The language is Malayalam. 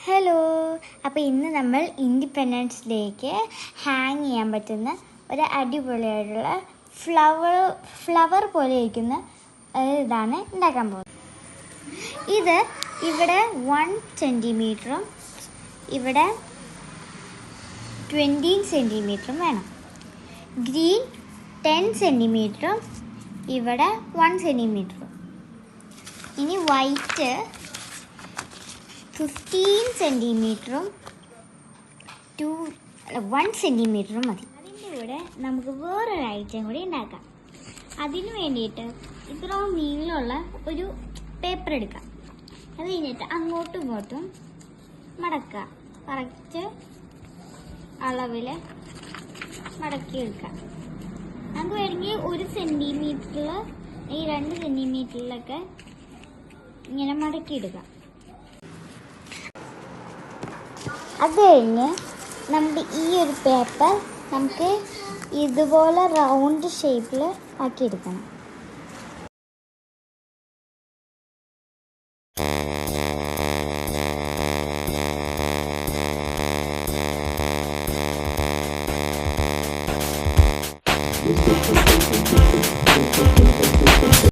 ഹലോ, അപ്പോൾ ഇന്ന് നമ്മൾ ഇൻഡിപെൻഡൻസ് ഡേക്ക് ഹാങ് ചെയ്യാൻ പറ്റുന്ന ഒരു അടിപൊളിയായിട്ടുള്ള ഫ്ലവർ പോലെ ഇരിക്കുന്ന ഇതാണ് ഉണ്ടാക്കാൻ പോകുന്നത്. ഇത് ഇവിടെ 1 സെൻറ്റിമീറ്ററും ഇവിടെ 20 സെൻറ്റിമീറ്ററും വേണം. ഗ്രീൻ 10 സെൻറ്റിമീറ്ററും ഇവിടെ 1 സെൻറ്റിമീറ്ററും. ഇനി വൈറ്റ് 15 സെൻറ്റിമീറ്ററും 1 സെൻറ്റിമീറ്ററും മതി. അതിൻ്റെ കൂടെ നമുക്ക് വേറൊരു ഐറ്റം കൂടി ഉണ്ടാക്കാം. അതിന് വേണ്ടിയിട്ട് ഇത്രയും നീളമുള്ള ഒരു പേപ്പർ എടുക്കാം. അത് കഴിഞ്ഞിട്ട് അങ്ങോട്ടും ഇങ്ങോട്ടും മടക്കുക. കറക്റ്റ് അളവിൽ മടക്കി എടുക്കാം. നമുക്ക് വേണമെങ്കിൽ 1 സെൻറ്റിമീറ്ററിൽ ഈ 2 സെൻറ്റിമീറ്ററിലൊക്കെ ഇങ്ങനെ മടക്കിയെടുക്കാം. അത് കഴിഞ്ഞ് നമ്മുടെ ഈ ഒരു പേപ്പർ നമുക്ക് ഇതുപോലെ റൗണ്ട് ഷേപ്പിൽ ആക്കിയെടുക്കണം.